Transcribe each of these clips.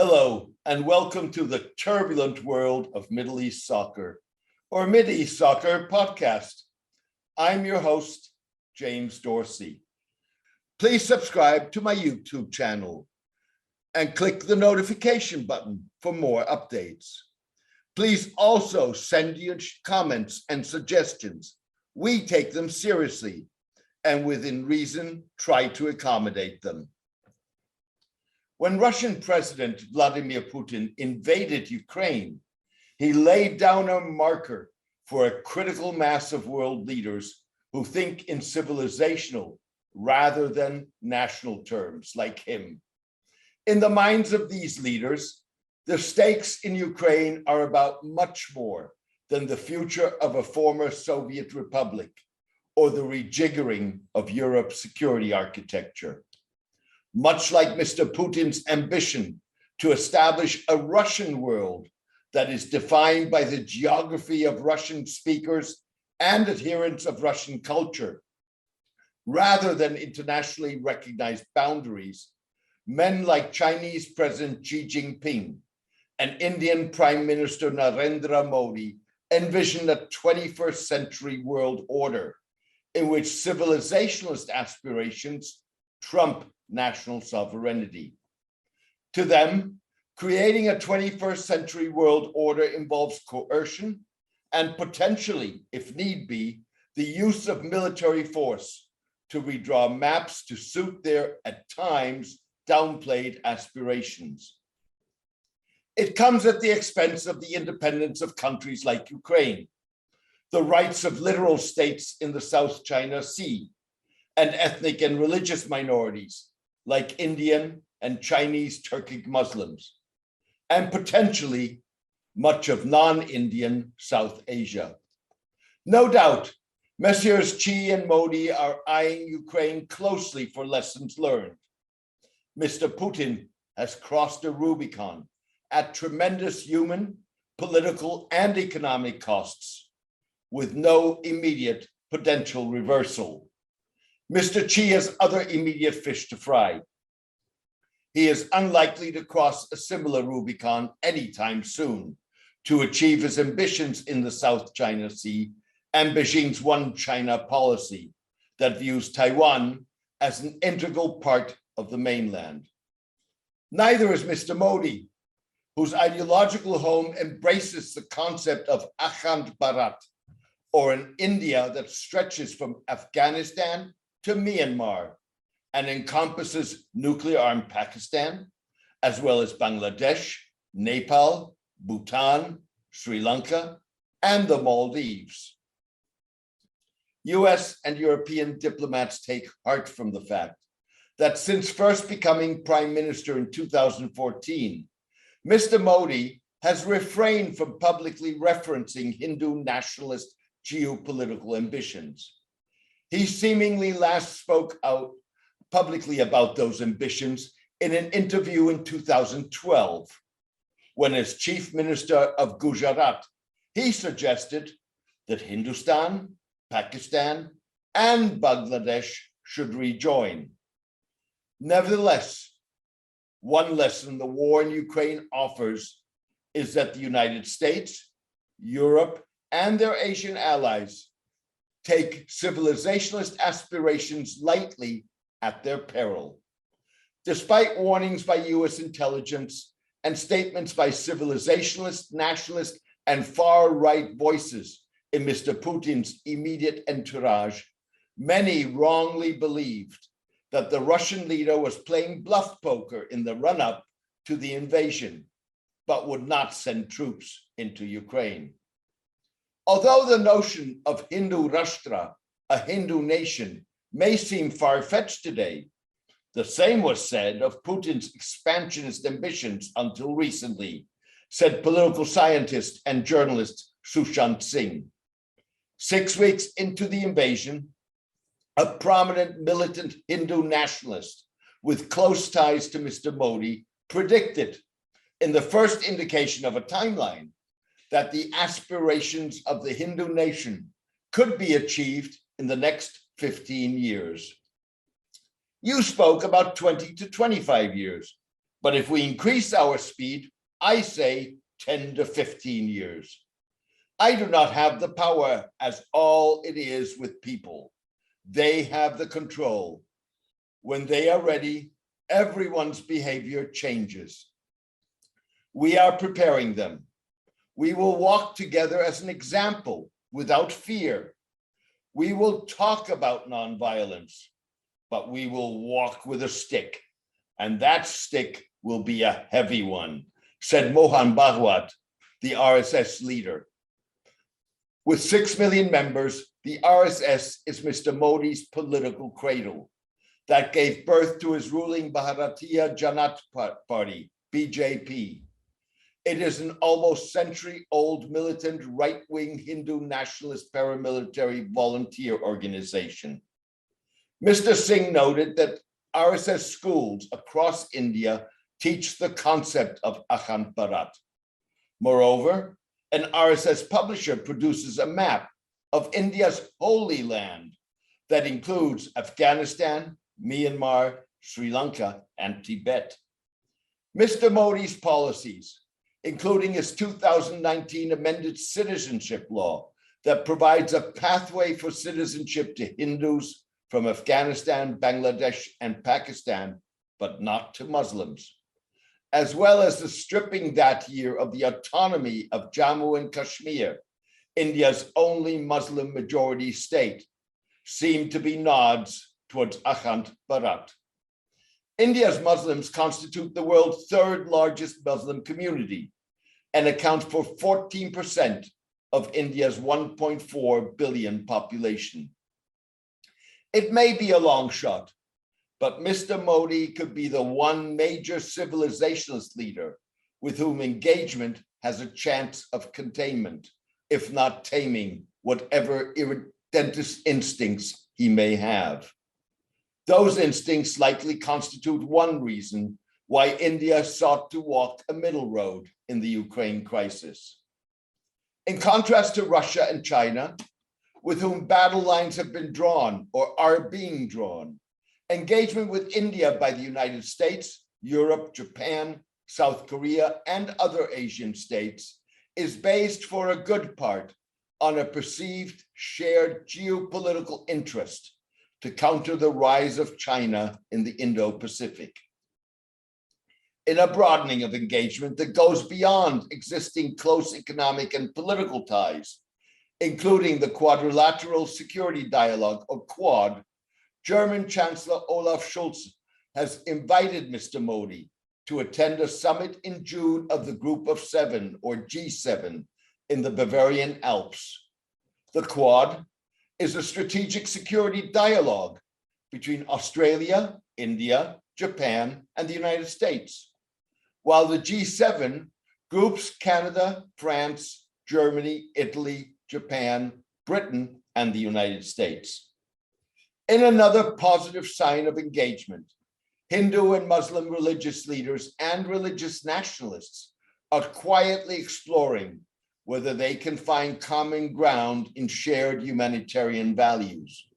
Hello, and welcome to the turbulent world of Middle East soccer, or Mideast Soccer podcast. I'm your host, James Dorsey. Please subscribe to my YouTube channel and click the notification button for more updates. Please also send your comments and suggestions. We take them seriously and within reason try to accommodate them. When Russian President Vladimir Putin invaded Ukraine, he laid down a marker for a critical mass of world leaders who think in civilizational rather than national terms, like him. In the minds of these leaders, the stakes in Ukraine are about much more than the future of a former Soviet republic or the rejiggering of Europe's security architecture. Much like Mr. Putin's ambition to establish a Russian world that is defined by the geography of Russian speakers and adherents of Russian culture, rather than internationally recognized boundaries, men like Chinese President Xi Jinping and Indian Prime Minister Narendra Modi envision a 21st century world order in which civilizationalist aspirations trump national sovereignty. To them, creating a 21st century world order involves coercion and potentially, if need be, the use of military force to redraw maps to suit their, at times, downplayed aspirations. It comes at the expense of the independence of countries like Ukraine, the rights of littoral states in the South China Sea, and ethnic and religious minorities like Indian and Chinese Turkic Muslims, and potentially much of non-Indian South Asia. No doubt, Messieurs Xi and Modi are eyeing Ukraine closely for lessons learned. Mr. Putin has crossed a Rubicon at tremendous human, political, and economic costs, with no immediate potential reversal. Mr. Xi has other immediate fish to fry. He is unlikely to cross a similar Rubicon anytime soon to achieve his ambitions in the South China Sea and Beijing's One China policy that views Taiwan as an integral part of the mainland. Neither is Mr. Modi, whose ideological home embraces the concept of Akhand Bharat, or an India that stretches from Afghanistan to Myanmar and encompasses nuclear-armed Pakistan, as well as Bangladesh, Nepal, Bhutan, Sri Lanka, and the Maldives. US and European diplomats take heart from the fact that since first becoming prime minister in 2014, Mr. Modi has refrained from publicly referencing Hindu nationalist geopolitical ambitions. He seemingly last spoke out publicly about those ambitions in an interview in 2012, when as chief minister of Gujarat, he suggested that Hindustan, Pakistan, and Bangladesh should rejoin. Nevertheless, one lesson the war in Ukraine offers is that the United States, Europe, and their Asian allies take civilizationalist aspirations lightly at their peril. Despite warnings by US intelligence and statements by civilizationalist, nationalist, and far-right voices in Mr. Putin's immediate entourage, many wrongly believed that the Russian leader was playing bluff poker in the run-up to the invasion, but would not send troops into Ukraine. Although the notion of Hindu Rashtra, a Hindu nation, may seem far-fetched today, the same was said of Putin's expansionist ambitions until recently, said political scientist and journalist Sushant Singh. 6 weeks into the invasion, a prominent militant Hindu nationalist with close ties to Mr. Modi predicted, in the first indication of a timeline, that the aspirations of the Hindu nation could be achieved in the next 15 years. You spoke about 20 to 25 years. But if we increase our speed, I say 10 to 15 years. I do not have the power, as all it is with people. They have the control. When they are ready, everyone's behavior changes. We are preparing them. We will walk together as an example without fear. We will talk about nonviolence, but we will walk with a stick, and that stick will be a heavy one, said Mohan Bhagwat, the RSS leader. With 6 million members, the RSS is Mr. Modi's political cradle that gave birth to his ruling Bharatiya Janata Party, BJP. It is an almost century-old militant right-wing Hindu nationalist paramilitary volunteer organization. Mr. Singh noted that RSS schools across India teach the concept of Akhand Bharat. Moreover, an RSS publisher produces a map of India's Holy Land that includes Afghanistan, Myanmar, Sri Lanka, and Tibet. Mr. Modi's policies, including his 2019 amended citizenship law that provides a pathway for citizenship to Hindus from Afghanistan, Bangladesh, and Pakistan, but not to Muslims, as well as the stripping that year of the autonomy of Jammu and Kashmir, India's only Muslim majority state, seem to be nods towards Akhand Bharat. India's Muslims constitute the world's third largest Muslim community and account for 14% of India's 1.4 billion population. It may be a long shot, but Mr. Modi could be the one major civilizationalist leader with whom engagement has a chance of containment, if not taming whatever irredentist instincts he may have. Those instincts likely constitute one reason why India sought to walk a middle road in the Ukraine crisis. In contrast to Russia and China, with whom battle lines have been drawn or are being drawn, engagement with India by the United States, Europe, Japan, South Korea, and other Asian states is based for a good part on a perceived shared geopolitical interest to counter the rise of China in the Indo-Pacific. In a broadening of engagement that goes beyond existing close economic and political ties, including the Quadrilateral Security Dialogue, or Quad, German Chancellor Olaf Scholz has invited Mr. Modi to attend a summit in June of the Group of Seven, or G7, in the Bavarian Alps. The Quad is a strategic security dialogue between Australia, India, Japan, and the United States, while the G7 groups Canada, France, Germany, Italy, Japan, Britain, and the United States. In another positive sign of engagement, Hindu and Muslim religious leaders and religious nationalists are quietly exploring whether they can find common ground in shared humanitarian values.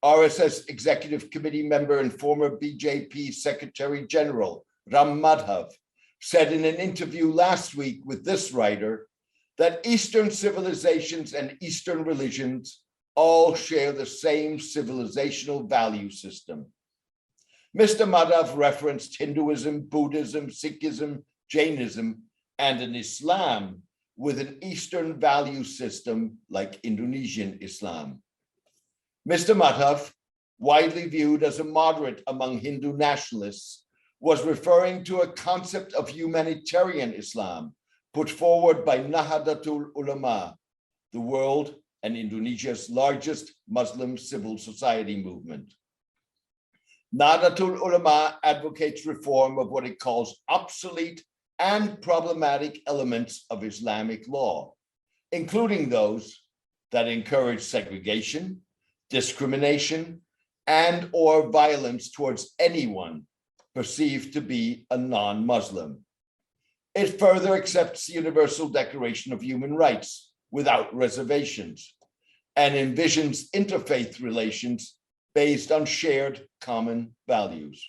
RSS Executive Committee member and former BJP Secretary General Ram Madhav said in an interview last week with this writer that Eastern civilizations and Eastern religions all share the same civilizational value system. Mr. Madhav referenced Hinduism, Buddhism, Sikhism, Jainism, and an Islam with an Eastern value system like Indonesian Islam. Mr. Madhav, widely viewed as a moderate among Hindu nationalists, was referring to a concept of humanitarian Islam put forward by Nahdlatul Ulama, the world and Indonesia's largest Muslim civil society movement. Nahdlatul Ulama advocates reform of what it calls obsolete and problematic elements of Islamic law, including those that encourage segregation, discrimination, and or violence towards anyone perceived to be a non-Muslim. It further accepts the Universal Declaration of Human Rights without reservations and envisions interfaith relations based on shared common values.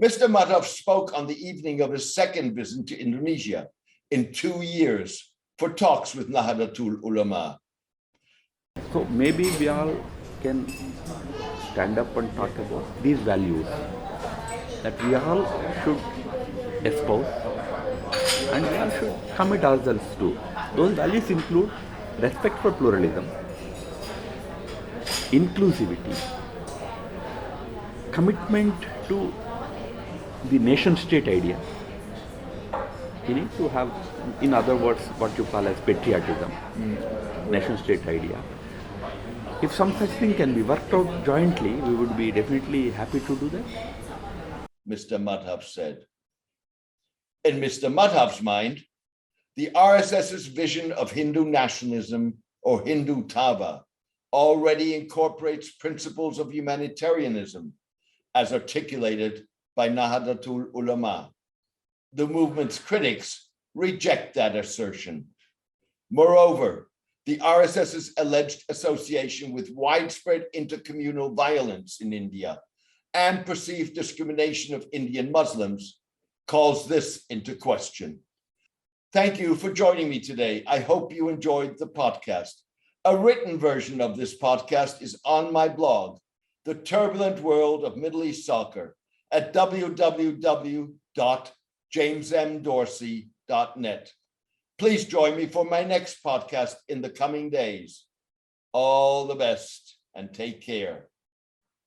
Mr. Madhav spoke on the evening of his second visit to Indonesia in 2 years for talks with Nahdlatul Ulama. So maybe we all can stand up and talk about these values that we all should espouse and we all should commit ourselves to. Those values include respect for pluralism, inclusivity, commitment to the nation-state idea. You need to have, in other words, what you call as patriotism, nation-state idea. If some such thing can be worked out jointly, we would be definitely happy to do that. Mr. Madhav said. In Mr. Madhav's mind, the RSS's vision of Hindu nationalism or Hindu Tava already incorporates principles of humanitarianism as articulated by Nahdlatul Ulama. The movement's critics reject that assertion. Moreover, the RSS's alleged association with widespread intercommunal violence in India and perceived discrimination of Indian Muslims calls this into question. Thank you for joining me today. I hope you enjoyed the podcast. A written version of this podcast is on my blog, The Turbulent World of Middle East Soccer, at www.jamesmdorsey.net. Please join me for my next podcast in the coming days. All the best and take care.